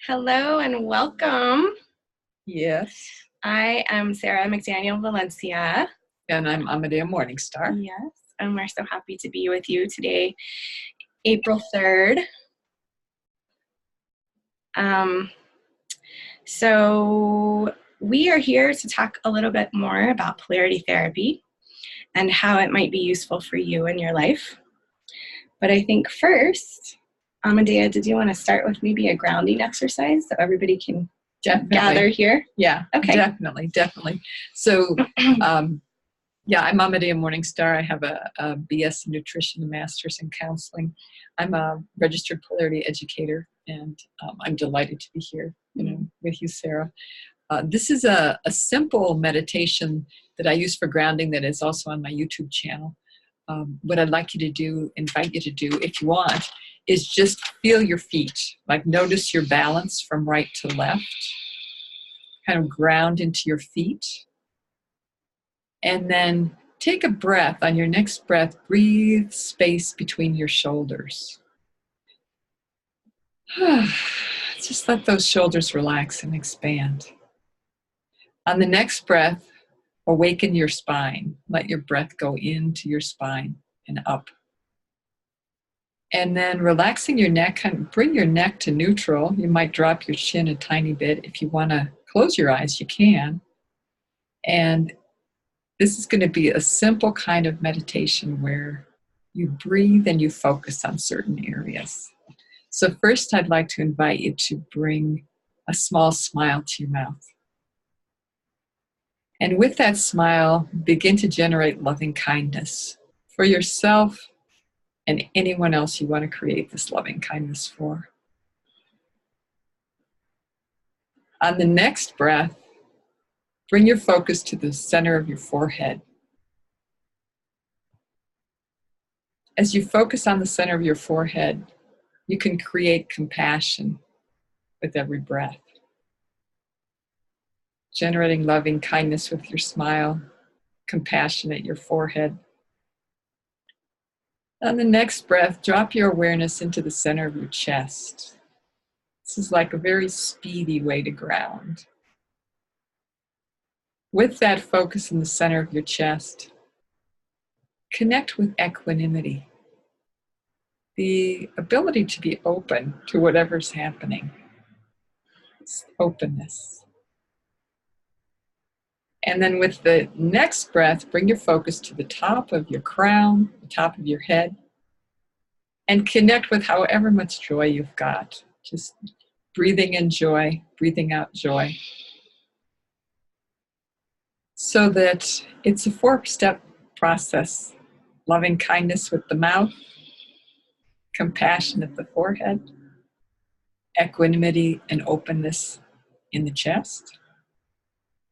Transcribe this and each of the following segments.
Hello and welcome. Yes. I am Sarah McDaniel Valencia. And I'm Amadea Morningstar. Yes, and we're so happy to be with you today, April 3rd. So we are here to talk a little bit more about polarity therapy and how it might be useful for you in your life. But I think first, Amadea, did you want to start with maybe a grounding exercise so everybody can gather here? Yeah, okay. Definitely. So, I'm Amadea Morningstar. I have a BS in nutrition, a master's in counseling. I'm a registered polarity educator, and I'm delighted to be here, with you, Sarah. This is a simple meditation that I use for grounding that is also on my YouTube channel. What I'd like you to do, invite you to do, if you want, is just feel your feet. Like notice your balance from right to left. Kind of ground into your feet. And then take a breath. On your next breath, breathe space between your shoulders. Just let those shoulders relax and expand. On the next breath, awaken your spine. Let your breath go into your spine and up. And then relaxing your neck, kind of bring your neck to neutral. You might drop your chin a tiny bit. If you want to close your eyes, you can. And this is going to be a simple kind of meditation where you breathe and you focus on certain areas. So first, I'd like to invite you to bring a small smile to your mouth. And with that smile, begin to generate loving kindness for yourself and anyone else you want to create this loving kindness for. On the next breath, bring your focus to the center of your forehead. As you focus on the center of your forehead, you can create compassion with every breath. Generating loving kindness with your smile, compassion at your forehead. On the next breath, drop your awareness into the center of your chest. This is like a very speedy way to ground. With that focus in the center of your chest, connect with equanimity, the ability to be open to whatever's happening. It's openness. And then with the next breath, bring your focus to the top of your crown, the top of your head, and connect with however much joy you've got. Just breathing in joy, breathing out joy. So that it's a 4-step process. Loving kindness with the mouth, compassion at the forehead, equanimity and openness in the chest,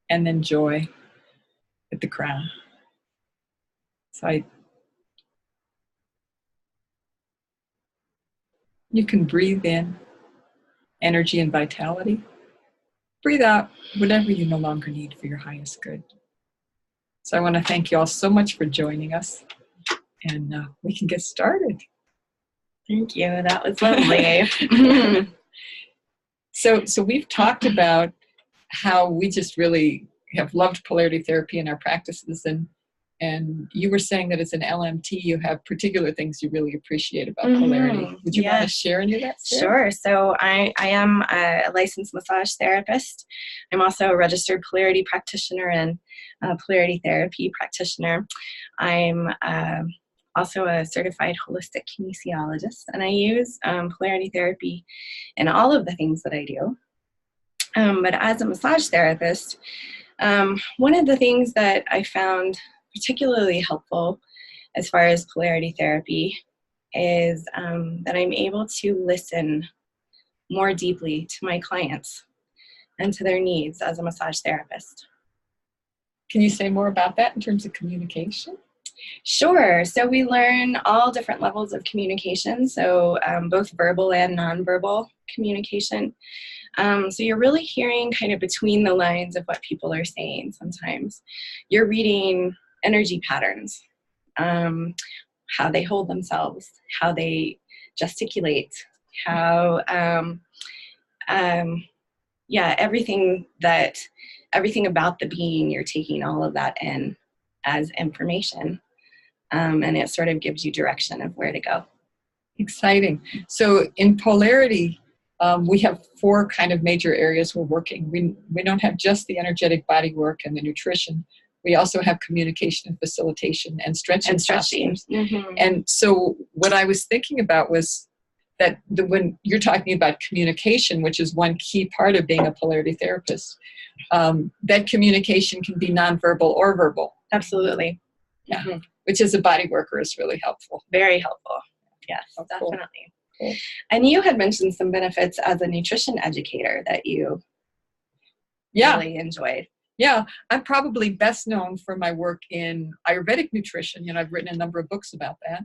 and then joy at the crown. So you can breathe in energy and vitality. Breathe out whatever you no longer need for your highest good. So I want to thank you all so much for joining us, and we can get started. Thank you. That was lovely. So we've talked about how we just really have loved polarity therapy in our practices, and you were saying that as an LMT, you have particular things you really appreciate about polarity. Would you want to share any of that, Sarah? Sure. So I am a licensed massage therapist. I'm also a registered polarity practitioner and a polarity therapy practitioner. I'm also a certified holistic kinesiologist, and I use polarity therapy in all of the things that I do. But as a massage therapist, one of the things that I found particularly helpful as far as polarity therapy is that I'm able to listen more deeply to my clients and to their needs as a massage therapist. Can you say more about that in terms of communication? Sure. So we learn all different levels of communication, so both verbal and nonverbal communication. So you're really hearing kind of between the lines of what people are saying sometimes. You're reading energy patterns, how they hold themselves, how they gesticulate, how yeah, everything about the being, you're taking all of that in as information. And it sort of gives you direction of where to go. Exciting. So in Polarity, we have 4 kind of major areas we're working. We don't have just the energetic body work and the nutrition. We also have communication and facilitation and stretching. Mm-hmm. And so what I was thinking about was that when you're talking about communication, which is one key part of being a polarity therapist, that communication can be nonverbal or verbal. Absolutely. Yeah. Mm-hmm. Which as a body worker is really helpful. Very helpful. Yes, definitely. Cool. And you had mentioned some benefits as a nutrition educator that you really enjoyed. Yeah, I'm probably best known for my work in Ayurvedic nutrition. I've written a number of books about that,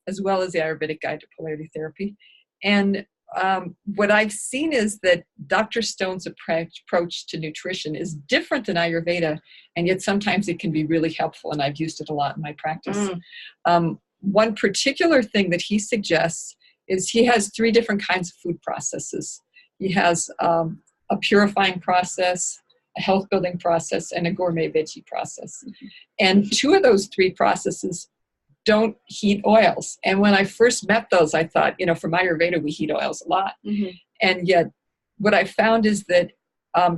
as well as the Ayurvedic Guide to Polarity Therapy. And what I've seen is that Dr. Stone's approach to nutrition is different than Ayurveda, and yet sometimes it can be really helpful, and I've used it a lot in my practice. One particular thing that he suggests is he has 3 different kinds of food processes. He has a purifying process, a health building process, and a gourmet veggie process. Mm-hmm. And 2 of those 3 processes don't heat oils. And when I first met those, I thought, from Ayurveda, we heat oils a lot. Mm-hmm. And yet what I found is that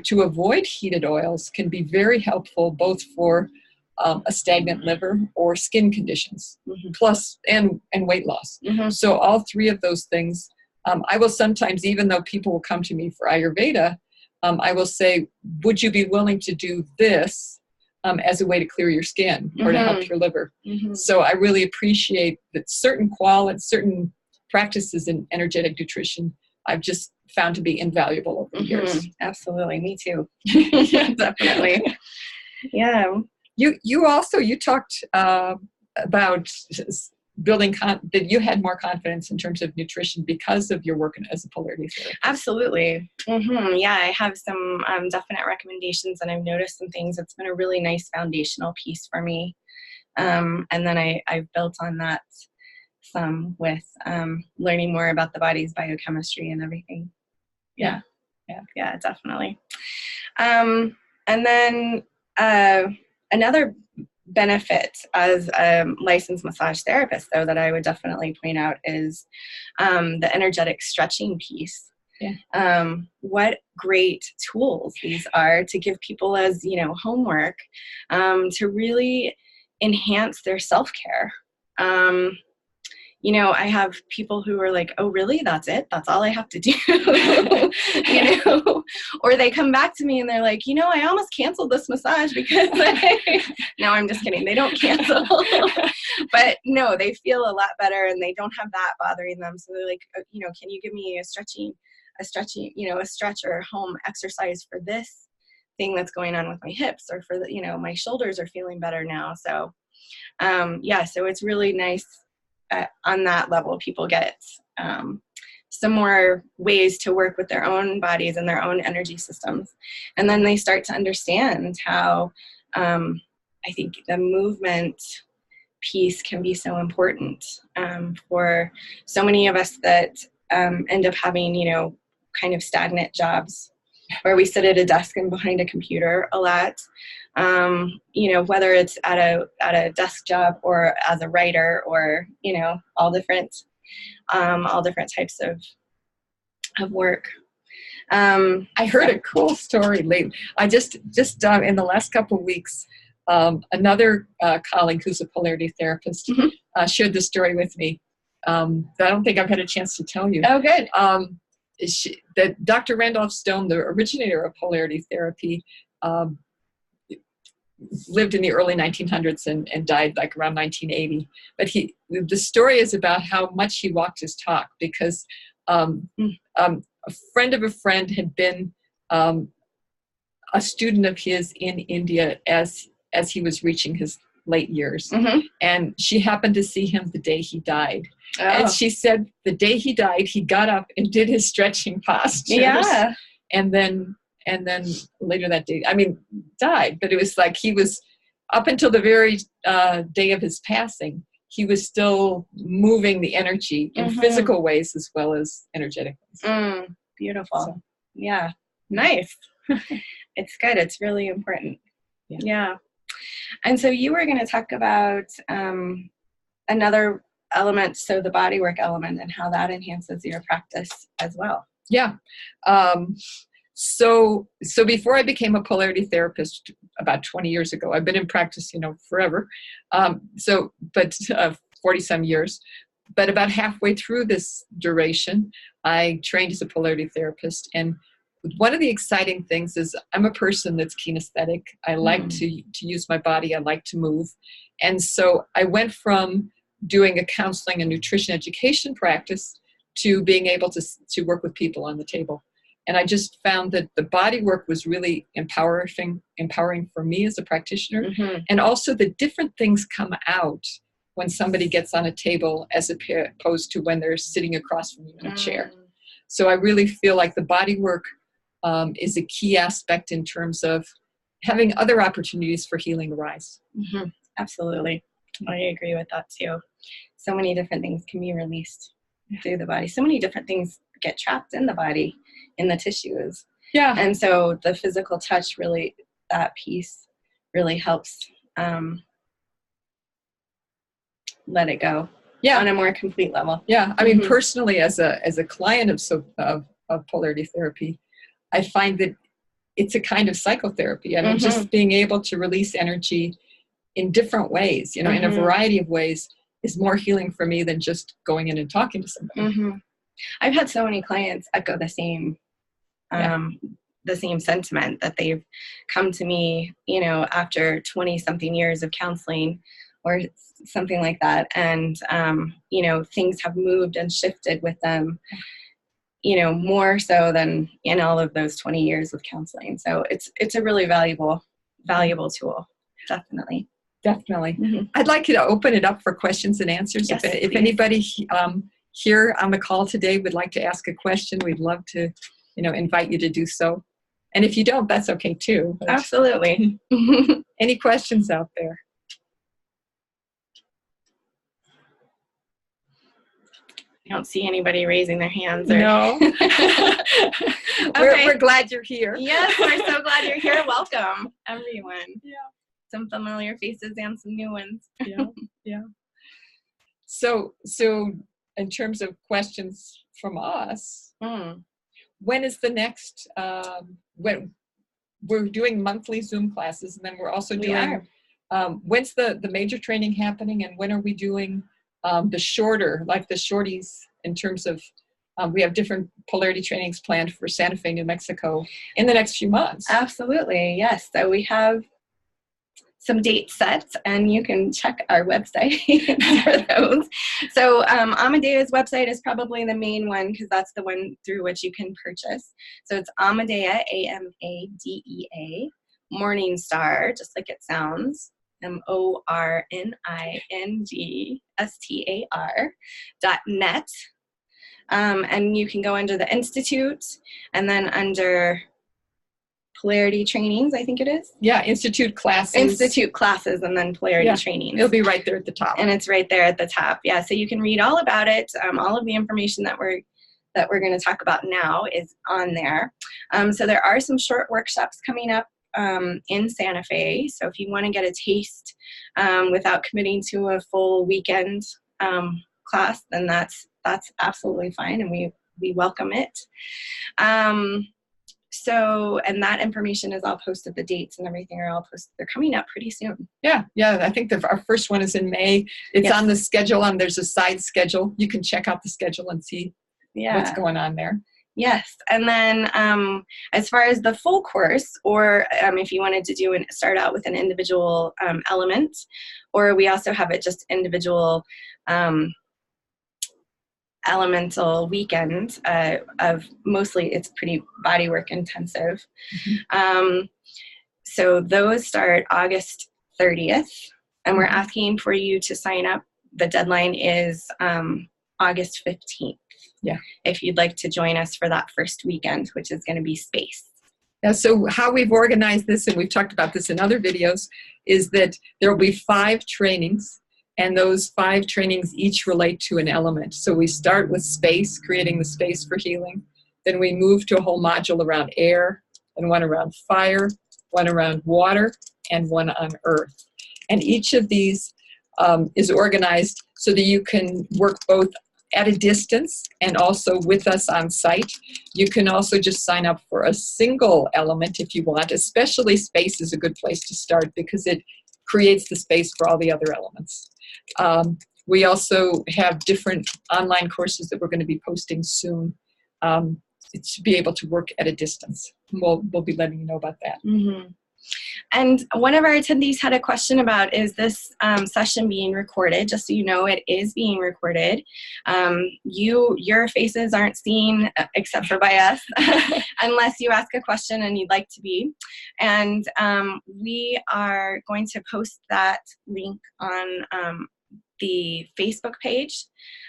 to avoid heated oils can be very helpful both for a stagnant liver or skin conditions, mm-hmm. plus and weight loss. Mm-hmm. So all 3 of those things, I will sometimes, even though people will come to me for Ayurveda, I will say, would you be willing to do this as a way to clear your skin or to help your liver? Mm-hmm. So I really appreciate that certain practices in energetic nutrition I've just found to be invaluable over the years. Absolutely. Me too. Definitely. Yeah. You talked about building that you had more confidence in terms of nutrition because of your work as a polarity therapist. Absolutely. Mm-hmm. Yeah, I have some definite recommendations, and I've noticed some things. It's been a really nice foundational piece for me. And then I've built on that some with learning more about the body's biochemistry and everything. Yeah, definitely. And then another benefit as a licensed massage therapist, though, that I would definitely point out is the energetic stretching piece. Yeah. What great tools these are to give people as, homework to really enhance their self-care. I have people who are like, oh, really? That's it? That's all I have to do? Or they come back to me and they're like, I almost canceled this massage because no, I'm just kidding. They don't cancel. But no, they feel a lot better and they don't have that bothering them. So they're like, can you give me a stretch or home exercise for this thing that's going on with my hips, or for my shoulders are feeling better now. So, so it's really nice. On that level, people get some more ways to work with their own bodies and their own energy systems. And then they start to understand how I think the movement piece can be so important for so many of us that end up having, kind of stagnant jobs where we sit at a desk and behind a computer a lot. Whether it's at a desk job or as a writer, or, all different types of work. I heard a cool story lately. I just in the last couple of weeks, another colleague who's a polarity therapist shared this story with me. I don't think I've had a chance to tell you. Oh, good. That Dr. Randolph Stone, the originator of polarity therapy, lived in the early 1900s and died like around 1980. But the story is about how much he walked his talk, because a friend of a friend had been a student of his in India as he was reaching his late years. Mm-hmm. And she happened to see him the day he died. Oh. And she said the day he died, he got up and did his stretching postures. Yeah. And then later that day, died. But it was like he was, up until the very day of his passing, he was still moving the energy in physical ways as well as energetic ways. Beautiful. So, yeah. Nice. It's good. It's really important. Yeah. And so you were going to talk about another element, so the bodywork element, and how that enhances your practice as well. Yeah. So before I became a polarity therapist about 20 years ago, I've been in practice, forever. But 40 some years. But about halfway through this duration, I trained as a polarity therapist. And one of the exciting things is I'm a person that's kinesthetic. I like to use my body. I like to move. And so I went from doing a counseling and nutrition education practice to being able to work with people on the table. And I just found that the body work was really empowering for me as a practitioner. And also the different things come out when somebody gets on a table as opposed to when they're sitting across from you in a chair. So I really feel like the body work is a key aspect in terms of having other opportunities for healing arise. Absolutely. I agree with that too. So many different things can be released through the body. So many different things get trapped in the body, in the tissues. Yeah. And so the physical touch, really, that piece really helps let it go on a more complete level. Yeah. I mean, personally, as a client of polarity therapy, I find that it's a kind of psychotherapy. I mean, just being able to release energy in different ways, in a variety of ways, is more healing for me than just going in and talking to somebody. I've had so many clients echo the same sentiment, that they've come to me, after 20 something years of counseling or something like that. And, things have moved and shifted with them, more so than in all of those 20 years of counseling. So it's a really valuable tool. Definitely. I'd like you to open it up for questions and answers. Yes, if anybody here on the call today would like to ask a question, we'd love to, invite you to do so. And if you don't, that's okay too. Absolutely. Any questions out there? I don't see anybody raising their hands. No. We're glad you're here. Yes, we're so glad you're here. Welcome, everyone. Yeah. Some familiar faces and some new ones. Yeah. So in terms of questions from us, when is the next, when we're doing monthly Zoom classes, and then we're also doing, when's the major training happening, and when are we doing the shorter, like the shorties, in terms of, we have different polarity trainings planned for Santa Fe, New Mexico in the next few months. Absolutely, yes. So we have some dates set, and you can check our website for those. So Amadea's website is probably the main one, because that's the one through which you can purchase. So it's Amadea, Amadea, Morningstar, just like it sounds, Morningstar.net. And you can go under the Institute, and then under Polarity trainings, I think it is. Yeah, Institute classes, and then Polarity trainings. It'll be right there at the top. And it's right there at the top. Yeah, so you can read all about it. All of the information that we're going to talk about now is on there. So there are some short workshops coming up in Santa Fe. So if you want to get a taste without committing to a full weekend class, then that's absolutely fine, and we welcome it. So, and that information is all posted. The dates and everything are all posted. They're coming up pretty soon. Yeah. I think our first one is in May. It's on the schedule, and there's a side schedule. You can check out the schedule and see what's going on there. Yes. And then as far as the full course, or if you wanted to start out with an individual element, or we also have it just individual elemental weekend of mostly, it's pretty bodywork intensive. So those start August 30th, and we're asking for you to sign up. The deadline is August 15th. Yeah. If you'd like to join us for that first weekend, which is going to be space. Yeah, so how we've organized this, and we've talked about this in other videos, is that there will be 5 trainings, and those 5 trainings each relate to an element. So we start with space, creating the space for healing. Then we move to a whole module around air, and one around fire, one around water, and one on earth. And each of these is organized so that you can work both at a distance and also with us on site. You can also just sign up for a single element if you want. Especially space is a good place to start because it creates the space for all the other elements. We also have different online courses that we're going to be posting soon to be able to work at a distance. We'll be letting you know about that. Mm-hmm. And one of our attendees had a question about, is this session being recorded? Just so you know, it is being recorded. Your faces aren't seen except for by us, unless you ask a question and you'd like to be. And we are going to post that link on the Facebook page.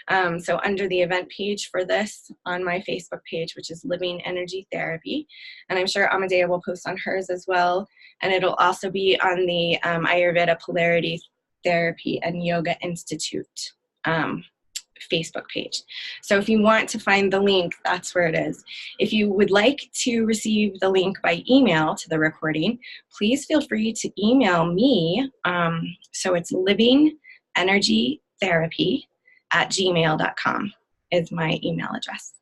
So under the event page for this on my Facebook page, which is Living Energy Therapy. And I'm sure Amadea will post on hers as well. And it'll also be on the Ayurveda Polarity Therapy and Yoga Institute Facebook page. So if you want to find the link, that's where it is. If you would like to receive the link by email to the recording, please feel free to email me. So it's livingenergytherapy@gmail.com is my email address.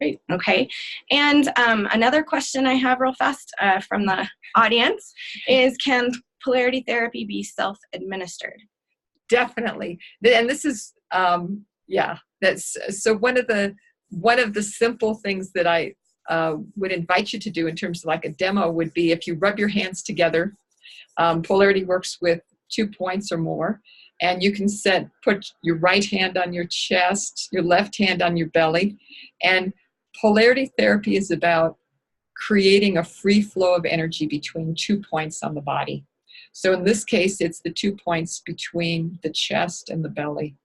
Great. Okay. And another question I have real fast from the audience is, can polarity therapy be self-administered? Definitely. And this is, that's so one of the simple things that I would invite you to do in terms of like a demo would be if you rub your hands together. Polarity works with 2 points or more. And you can put your right hand on your chest, your left hand on your belly. And polarity therapy is about creating a free flow of energy between 2 points on the body. So in this case, it's the 2 points between the chest and the belly.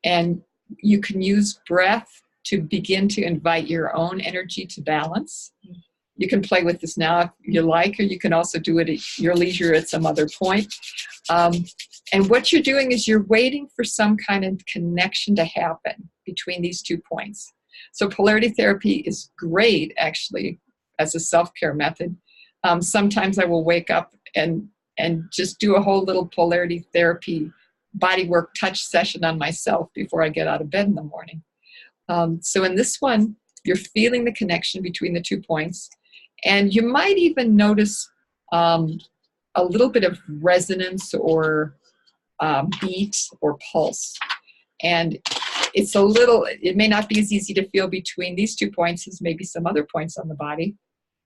And you can use breath to begin to invite your own energy to balance. You can play with this now if you like, or you can also do it at your leisure at some other point. And what you're doing is you're waiting for some kind of connection to happen between these 2 points. So polarity therapy is great, actually, as a self-care method. Sometimes I will wake up and just do a whole little polarity therapy bodywork touch session on myself before I get out of bed in the morning. So in this one, you're feeling the connection between the 2 points. And you might even notice a little bit of resonance or beat or pulse. And it may not be as easy to feel between these 2 points as maybe some other points on the body.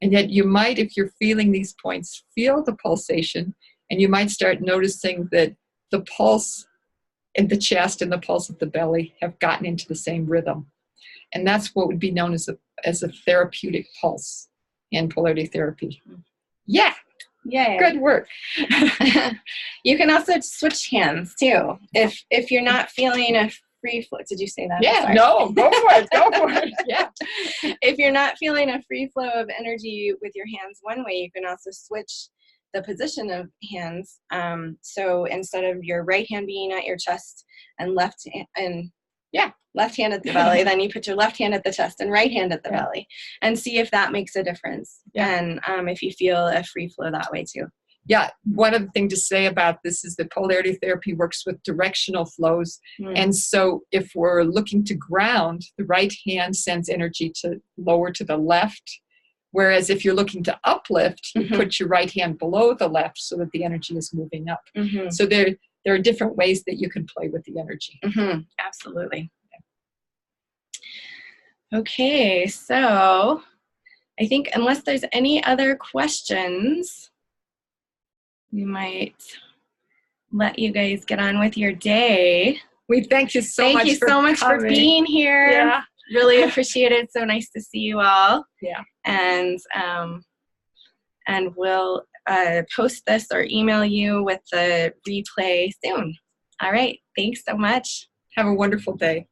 And yet you might, if you're feeling these points, feel the pulsation. And you might start noticing that the pulse in the chest and the pulse of the belly have gotten into the same rhythm. And that's what would be known as a therapeutic pulse in polarity therapy. Yeah. Yay. Good work. You can also switch hands too. If you're not feeling a free flow, did you say that? Yeah, no, go for it. Go for it. Yeah. If you're not feeling a free flow of energy with your hands one way, you can also switch the position of hands. So instead of your right hand being at your chest and left hand at the belly, then you put your left hand at the chest and right hand at the belly, and see if that makes a difference. And if you feel a free flow that way too. Yeah, one other thing to say about this is that polarity therapy works with directional flows. And so if we're looking to ground, the right hand sends energy to lower to the left. Whereas if you're looking to uplift, you put your right hand below the left so that the energy is moving up. So there are different ways that you can play with the energy. Absolutely. Okay, so I think unless there's any other questions, we might let you guys get on with your day. We thank you so much. Thank you so much for being here. Yeah. Really appreciate it. So nice to see you all. Yeah. And we'll post this or email you with the replay soon. All right. Thanks so much. Have a wonderful day.